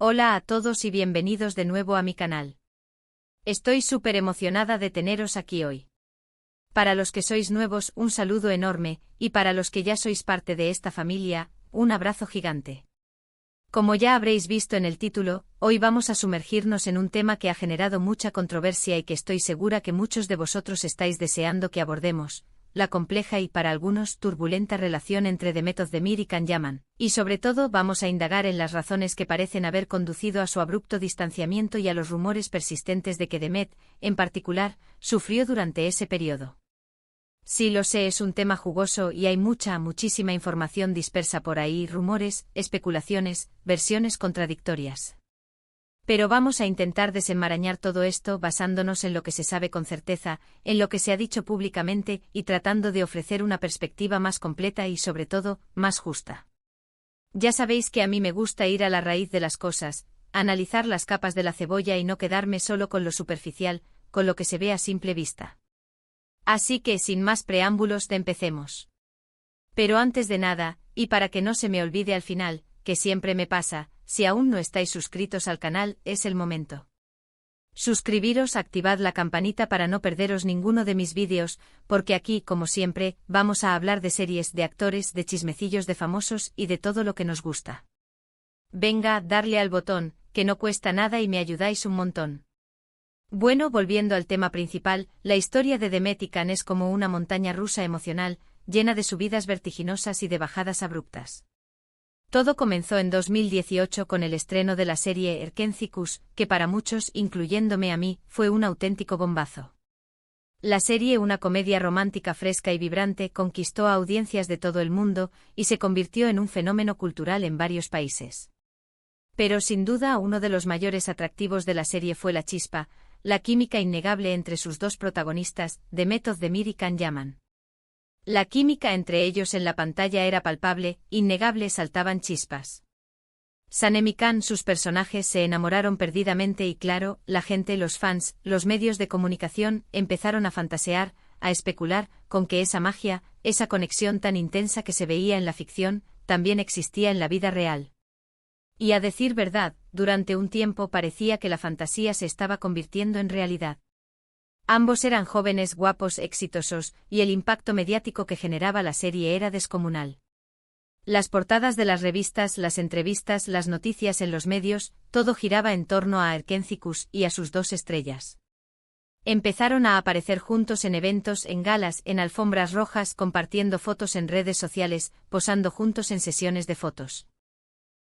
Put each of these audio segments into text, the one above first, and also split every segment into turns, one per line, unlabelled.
Hola a todos y bienvenidos de nuevo a mi canal. Estoy súper emocionada de teneros aquí hoy. Para los que sois nuevos, un saludo enorme, y para los que ya sois parte de esta familia, un abrazo gigante. Como ya habréis visto en el título, hoy vamos a sumergirnos en un tema que ha generado mucha controversia y que estoy segura que muchos de vosotros estáis deseando que abordemos: la compleja y para algunos turbulenta relación entre Demet Özdemir y Can Yaman, y sobre todo vamos a indagar en las razones que parecen haber conducido a su abrupto distanciamiento y a los rumores persistentes de que Demet, en particular, sufrió durante ese periodo. Sí, lo sé, es un tema jugoso y hay muchísima información dispersa por ahí, rumores, especulaciones, versiones contradictorias. Pero vamos a intentar desenmarañar todo esto basándonos en lo que se sabe con certeza, en lo que se ha dicho públicamente y tratando de ofrecer una perspectiva más completa y sobre todo, más justa. Ya sabéis que a mí me gusta ir a la raíz de las cosas, analizar las capas de la cebolla y no quedarme solo con lo superficial, con lo que se ve a simple vista. Así que sin más preámbulos, empecemos. Pero antes de nada, y para que no se me olvide al final, que siempre me pasa, si aún no estáis suscritos al canal, es el momento. Suscribiros, activad la campanita para no perderos ninguno de mis vídeos, porque aquí, como siempre, vamos a hablar de series, de actores, de chismecillos de famosos y de todo lo que nos gusta. Venga, darle al botón, que no cuesta nada y me ayudáis un montón. Bueno, volviendo al tema principal, la historia de Demet y Can es como una montaña rusa emocional, llena de subidas vertiginosas y de bajadas abruptas. Todo comenzó en 2018 con el estreno de la serie Erkenci-Kuş, que para muchos, incluyéndome a mí, fue un auténtico bombazo. La serie, una comedia romántica fresca y vibrante, conquistó a audiencias de todo el mundo y se convirtió en un fenómeno cultural en varios países. Pero sin duda uno de los mayores atractivos de la serie fue la chispa, la química innegable entre sus dos protagonistas, Demet Özdemir y Can Yaman. La química entre ellos en la pantalla era palpable, innegable, saltaban chispas. Sanem y Can, sus personajes, se enamoraron perdidamente y claro, la gente, los fans, los medios de comunicación, empezaron a fantasear, a especular, con que esa magia, esa conexión tan intensa que se veía en la ficción, también existía en la vida real. Y a decir verdad, durante un tiempo parecía que la fantasía se estaba convirtiendo en realidad. Ambos eran jóvenes, guapos, exitosos, y el impacto mediático que generaba la serie era descomunal. Las portadas de las revistas, las entrevistas, las noticias en los medios, todo giraba en torno a Erkenci-Kuş y a sus dos estrellas. Empezaron a aparecer juntos en eventos, en galas, en alfombras rojas, compartiendo fotos en redes sociales, posando juntos en sesiones de fotos.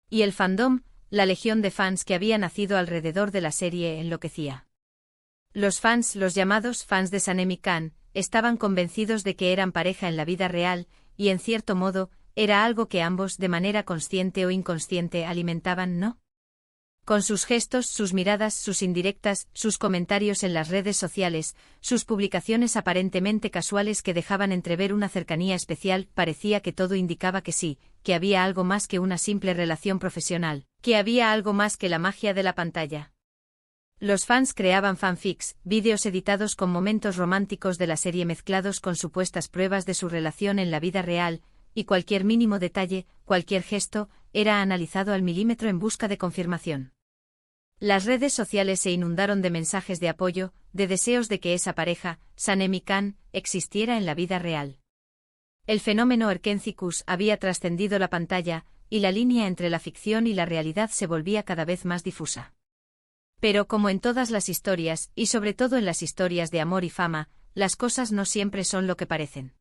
Y el fandom, la legión de fans que había nacido alrededor de la serie, enloquecía. Los fans, los llamados fans de Sanem y Can, estaban convencidos de que eran pareja en la vida real, y en cierto modo, era algo que ambos, de manera consciente o inconsciente, alimentaban, ¿no? Con sus gestos, sus miradas, sus indirectas, sus comentarios en las redes sociales, sus publicaciones aparentemente casuales que dejaban entrever una cercanía especial, parecía que todo indicaba que sí, que había algo más que una simple relación profesional, que había algo más que la magia de la pantalla. Los fans creaban fanfics, vídeos editados con momentos románticos de la serie mezclados con supuestas pruebas de su relación en la vida real, y cualquier mínimo detalle, cualquier gesto, era analizado al milímetro en busca de confirmación. Las redes sociales se inundaron de mensajes de apoyo, de deseos de que esa pareja, Sanem y Can, existiera en la vida real. El fenómeno Erkenci-Kuş había trascendido la pantalla, y la línea entre la ficción y la realidad se volvía cada vez más difusa. Pero como en todas las historias, y sobre todo en las historias de amor y fama, las cosas no siempre son lo que parecen.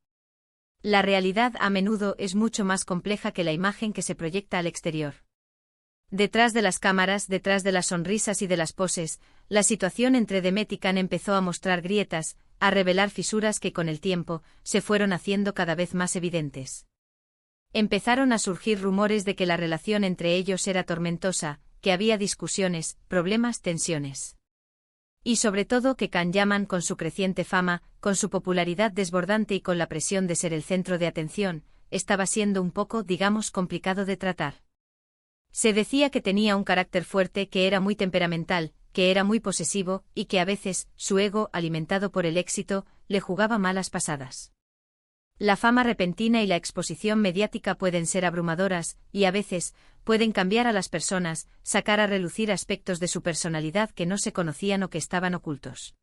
La realidad a menudo es mucho más compleja que la imagen que se proyecta al exterior. Detrás de las cámaras, detrás de las sonrisas y de las poses, la situación entre Demet y Can empezó a mostrar grietas, a revelar fisuras que con el tiempo se fueron haciendo cada vez más evidentes. Empezaron a surgir rumores de que la relación entre ellos era tormentosa, que había discusiones, problemas, tensiones. Y sobre todo que Can Yaman, con su creciente fama, con su popularidad desbordante y con la presión de ser el centro de atención, estaba siendo un poco, digamos, complicado de tratar. Se decía que tenía un carácter fuerte, que era muy temperamental, que era muy posesivo, y que a veces, su ego, alimentado por el éxito, le jugaba malas pasadas. La fama repentina y la exposición mediática pueden ser abrumadoras, y a veces, pueden cambiar a las personas, sacar a relucir aspectos de su personalidad que no se conocían o que estaban ocultos.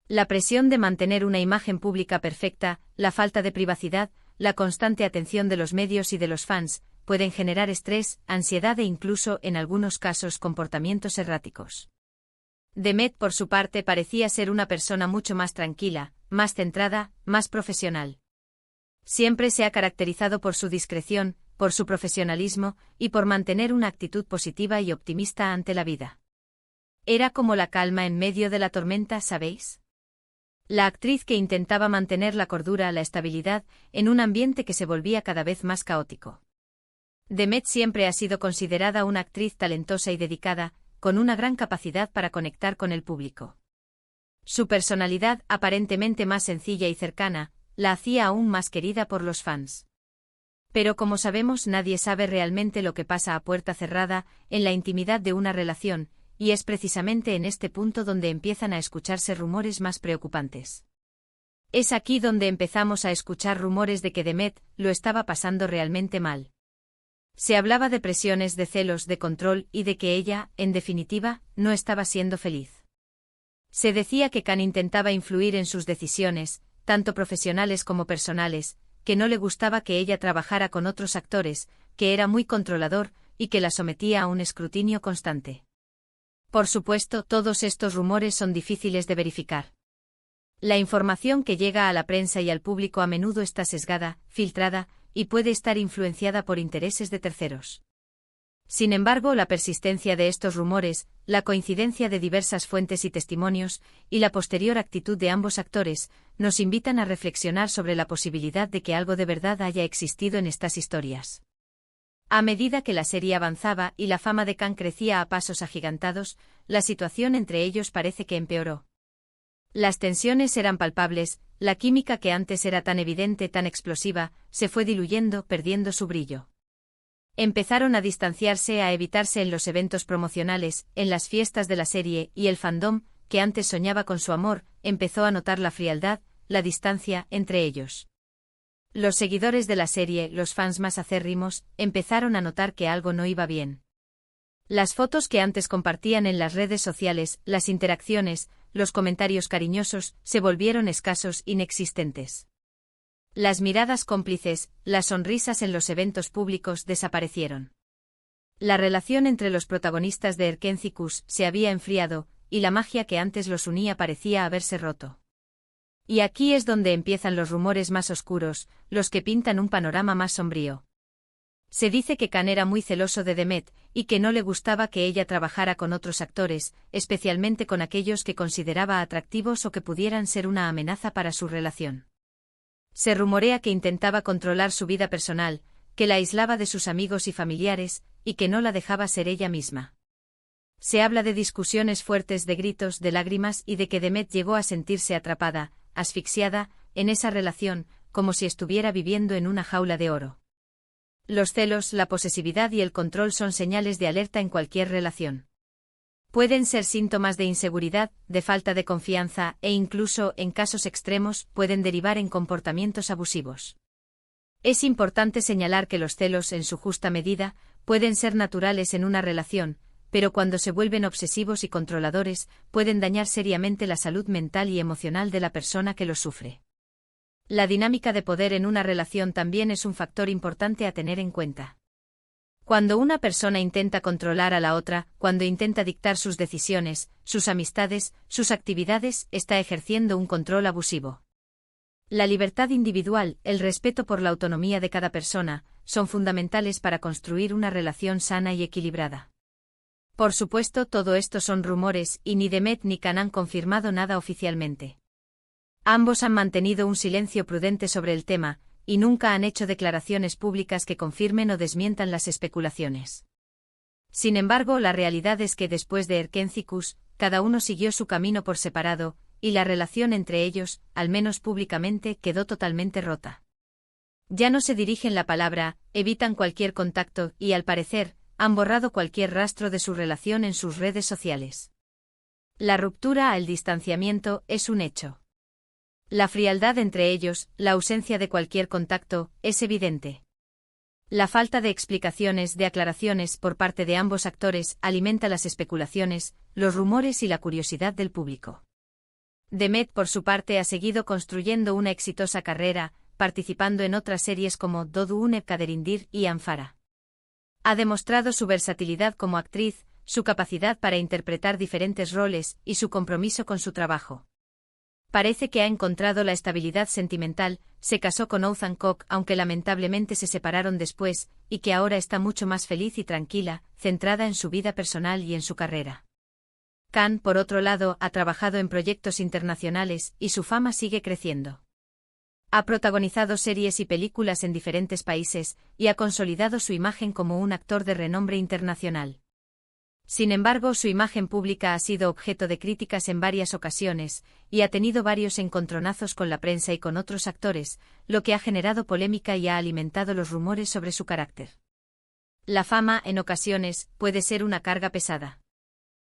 La presión de mantener una imagen pública perfecta, la falta de privacidad, la constante atención de los medios y de los fans, pueden generar estrés, ansiedad e incluso, en algunos casos, comportamientos erráticos. Demet, por su parte, parecía ser una persona mucho más tranquila, más centrada, más profesional. Siempre se ha caracterizado por su discreción, por su profesionalismo, y por mantener una actitud positiva y optimista ante la vida. Era como la calma en medio de la tormenta, ¿sabéis? La actriz que intentaba mantener la cordura, la estabilidad, en un ambiente que se volvía cada vez más caótico. Demet siempre ha sido considerada una actriz talentosa y dedicada, con una gran capacidad para conectar con el público. Su personalidad, aparentemente más sencilla y cercana, la hacía aún más querida por los fans. Pero como sabemos, nadie sabe realmente lo que pasa a puerta cerrada, en la intimidad de una relación, y es precisamente en este punto donde empiezan a escucharse rumores más preocupantes. Es aquí donde empezamos a escuchar rumores de que Demet lo estaba pasando realmente mal. Se hablaba de presiones, de celos, de control y de que ella, en definitiva, no estaba siendo feliz. Se decía que Khan intentaba influir en sus decisiones, tanto profesionales como personales, que no le gustaba que ella trabajara con otros actores, que era muy controlador y que la sometía a un escrutinio constante. Por supuesto, todos estos rumores son difíciles de verificar. La información que llega a la prensa y al público a menudo está sesgada, filtrada, y puede estar influenciada por intereses de terceros. Sin embargo, la persistencia de estos rumores, la coincidencia de diversas fuentes y testimonios, y la posterior actitud de ambos actores, nos invitan a reflexionar sobre la posibilidad de que algo de verdad haya existido en estas historias. A medida que la serie avanzaba y la fama de Khan crecía a pasos agigantados, la situación entre ellos parece que empeoró. Las tensiones eran palpables, la química que antes era tan evidente, tan explosiva, se fue diluyendo, perdiendo su brillo. Empezaron a distanciarse, a evitarse en los eventos promocionales, en las fiestas de la serie, y el fandom, que antes soñaba con su amor, empezó a notar la frialdad, la distancia, entre ellos. Los seguidores de la serie, los fans más acérrimos, empezaron a notar que algo no iba bien. Las fotos que antes compartían en las redes sociales, las interacciones, los comentarios cariñosos, se volvieron escasos, inexistentes. Las miradas cómplices, las sonrisas en los eventos públicos desaparecieron. La relación entre los protagonistas de Erkenci-Kuş se había enfriado, y la magia que antes los unía parecía haberse roto. Y aquí es donde empiezan los rumores más oscuros, los que pintan un panorama más sombrío. Se dice que Khan era muy celoso de Demet, y que no le gustaba que ella trabajara con otros actores, especialmente con aquellos que consideraba atractivos o que pudieran ser una amenaza para su relación. Se rumorea que intentaba controlar su vida personal, que la aislaba de sus amigos y familiares, y que no la dejaba ser ella misma. Se habla de discusiones fuertes, de gritos, de lágrimas y de que Demet llegó a sentirse atrapada, asfixiada, en esa relación, como si estuviera viviendo en una jaula de oro. Los celos, la posesividad y el control son señales de alerta en cualquier relación. Pueden ser síntomas de inseguridad, de falta de confianza e incluso, en casos extremos, pueden derivar en comportamientos abusivos. Es importante señalar que los celos, en su justa medida, pueden ser naturales en una relación, pero cuando se vuelven obsesivos y controladores, pueden dañar seriamente la salud mental y emocional de la persona que los sufre. La dinámica de poder en una relación también es un factor importante a tener en cuenta. Cuando una persona intenta controlar a la otra, cuando intenta dictar sus decisiones, sus amistades, sus actividades, está ejerciendo un control abusivo. La libertad individual, el respeto por la autonomía de cada persona, son fundamentales para construir una relación sana y equilibrada. Por supuesto, todo esto son rumores, y ni Demet ni Khan han confirmado nada oficialmente. Ambos han mantenido un silencio prudente sobre el tema, y nunca han hecho declaraciones públicas que confirmen o desmientan las especulaciones. Sin embargo, la realidad es que después de Erkenci-Kuş, cada uno siguió su camino por separado, y la relación entre ellos, al menos públicamente, quedó totalmente rota. Ya no se dirigen la palabra, evitan cualquier contacto y, al parecer, han borrado cualquier rastro de su relación en sus redes sociales. La ruptura, el distanciamiento, es un hecho. La frialdad entre ellos, la ausencia de cualquier contacto, es evidente. La falta de explicaciones, de aclaraciones por parte de ambos actores alimenta las especulaciones, los rumores y la curiosidad del público. Demet, por su parte, ha seguido construyendo una exitosa carrera, participando en otras series como Dodunep Kaderindir y Anfara. Ha demostrado su versatilidad como actriz, su capacidad para interpretar diferentes roles y su compromiso con su trabajo. Parece que ha encontrado la estabilidad sentimental, se casó con Ouzhan Kok aunque lamentablemente se separaron después, y que ahora está mucho más feliz y tranquila, centrada en su vida personal y en su carrera. Khan, por otro lado, ha trabajado en proyectos internacionales y su fama sigue creciendo. Ha protagonizado series y películas en diferentes países y ha consolidado su imagen como un actor de renombre internacional. Sin embargo, su imagen pública ha sido objeto de críticas en varias ocasiones, y ha tenido varios encontronazos con la prensa y con otros actores, lo que ha generado polémica y ha alimentado los rumores sobre su carácter. La fama, en ocasiones, puede ser una carga pesada.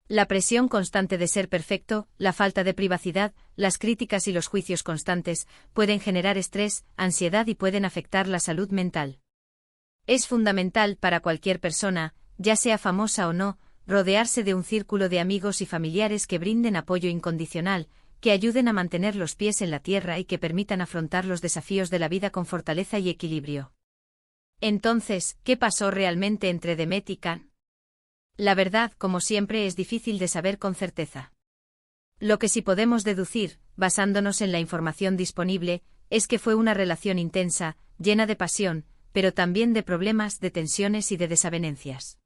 La presión constante de ser perfecto, la falta de privacidad, las críticas y los juicios constantes, pueden generar estrés, ansiedad y pueden afectar la salud mental. Es fundamental para cualquier persona, ya sea famosa o no, rodearse de un círculo de amigos y familiares que brinden apoyo incondicional, que ayuden a mantener los pies en la tierra y que permitan afrontar los desafíos de la vida con fortaleza y equilibrio. Entonces, ¿qué pasó realmente entre Demet y Khan? La verdad, como siempre, es difícil de saber con certeza. Lo que sí podemos deducir, basándonos en la información disponible, es que fue una relación intensa, llena de pasión, pero también de problemas, de tensiones y de desavenencias.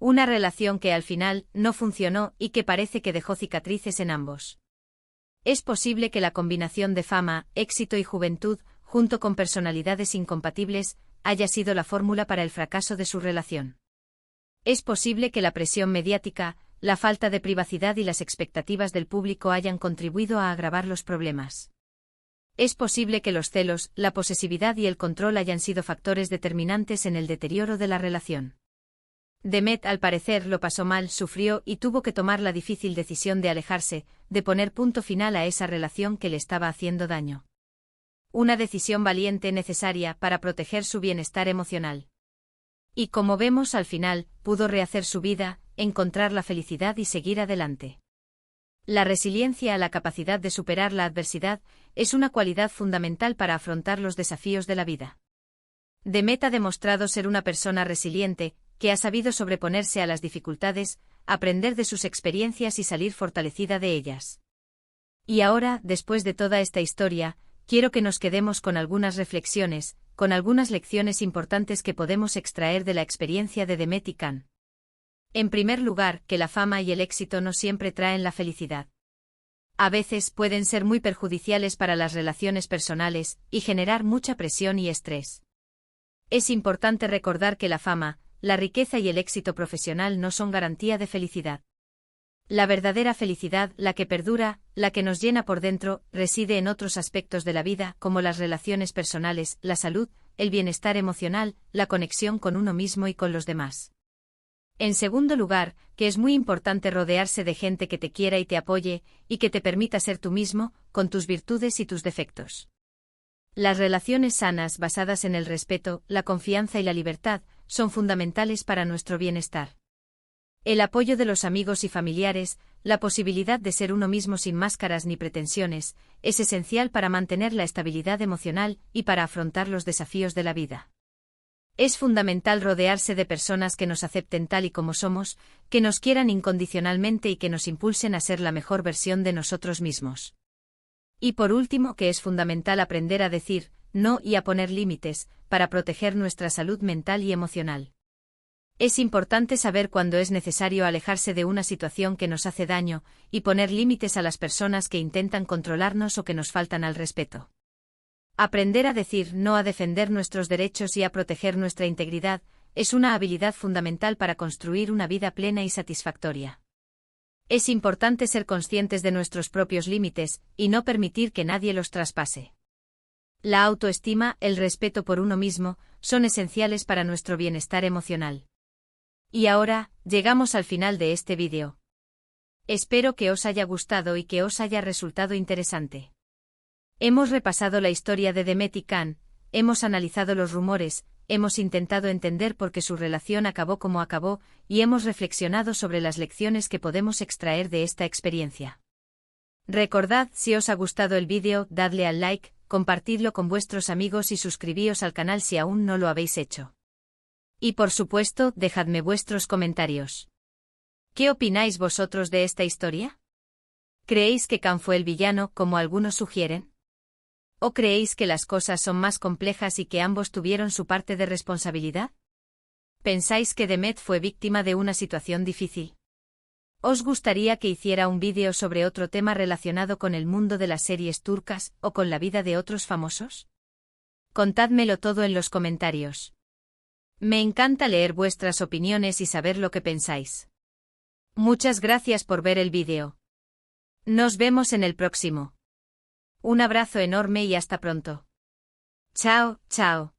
Una relación que al final no funcionó y que parece que dejó cicatrices en ambos. Es posible que la combinación de fama, éxito y juventud, junto con personalidades incompatibles, haya sido la fórmula para el fracaso de su relación. Es posible que la presión mediática, la falta de privacidad y las expectativas del público hayan contribuido a agravar los problemas. Es posible que los celos, la posesividad y el control hayan sido factores determinantes en el deterioro de la relación. Demet, al parecer, lo pasó mal, sufrió y tuvo que tomar la difícil decisión de alejarse, de poner punto final a esa relación que le estaba haciendo daño. Una decisión valiente, necesaria para proteger su bienestar emocional. Y como vemos al final, pudo rehacer su vida, encontrar la felicidad y seguir adelante. La resiliencia, la capacidad de superar la adversidad, es una cualidad fundamental para afrontar los desafíos de la vida. Demet ha demostrado ser una persona resiliente, que ha sabido sobreponerse a las dificultades, aprender de sus experiencias y salir fortalecida de ellas. Y ahora, después de toda esta historia, quiero que nos quedemos con algunas reflexiones, con algunas lecciones importantes que podemos extraer de la experiencia de Demet y Khan. En primer lugar, que la fama y el éxito no siempre traen la felicidad. A veces pueden ser muy perjudiciales para las relaciones personales y generar mucha presión y estrés. Es importante recordar que la fama, la riqueza y el éxito profesional no son garantía de felicidad. La verdadera felicidad, la que perdura, la que nos llena por dentro, reside en otros aspectos de la vida, como las relaciones personales, la salud, el bienestar emocional, la conexión con uno mismo y con los demás. En segundo lugar, que es muy importante rodearse de gente que te quiera y te apoye, y que te permita ser tú mismo, con tus virtudes y tus defectos. Las relaciones sanas basadas en el respeto, la confianza y la libertad, son fundamentales para nuestro bienestar. El apoyo de los amigos y familiares, la posibilidad de ser uno mismo sin máscaras ni pretensiones, es esencial para mantener la estabilidad emocional y para afrontar los desafíos de la vida. Es fundamental rodearse de personas que nos acepten tal y como somos, que nos quieran incondicionalmente y que nos impulsen a ser la mejor versión de nosotros mismos. Y por último, que es fundamental aprender a decir no y a poner límites, para proteger nuestra salud mental y emocional. Es importante saber cuándo es necesario alejarse de una situación que nos hace daño, y poner límites a las personas que intentan controlarnos o que nos faltan al respeto. Aprender a decir no, a defender nuestros derechos y a proteger nuestra integridad, es una habilidad fundamental para construir una vida plena y satisfactoria. Es importante ser conscientes de nuestros propios límites, y no permitir que nadie los traspase. La autoestima, el respeto por uno mismo, son esenciales para nuestro bienestar emocional. Y ahora, llegamos al final de este vídeo. Espero que os haya gustado y que os haya resultado interesante. Hemos repasado la historia de Demet y Khan, hemos analizado los rumores, hemos intentado entender por qué su relación acabó como acabó, y hemos reflexionado sobre las lecciones que podemos extraer de esta experiencia. Recordad, si os ha gustado el vídeo, dadle al like, compartidlo con vuestros amigos y suscribíos al canal si aún no lo habéis hecho. Y por supuesto, dejadme vuestros comentarios. ¿Qué opináis vosotros de esta historia? ¿Creéis que Khan fue el villano, como algunos sugieren? ¿O creéis que las cosas son más complejas y que ambos tuvieron su parte de responsabilidad? ¿Pensáis que Demet fue víctima de una situación difícil? ¿Os gustaría que hiciera un vídeo sobre otro tema relacionado con el mundo de las series turcas, o con la vida de otros famosos? Contádmelo todo en los comentarios. Me encanta leer vuestras opiniones y saber lo que pensáis. Muchas gracias por ver el vídeo. Nos vemos en el próximo. Un abrazo enorme y hasta pronto. Chao, chao.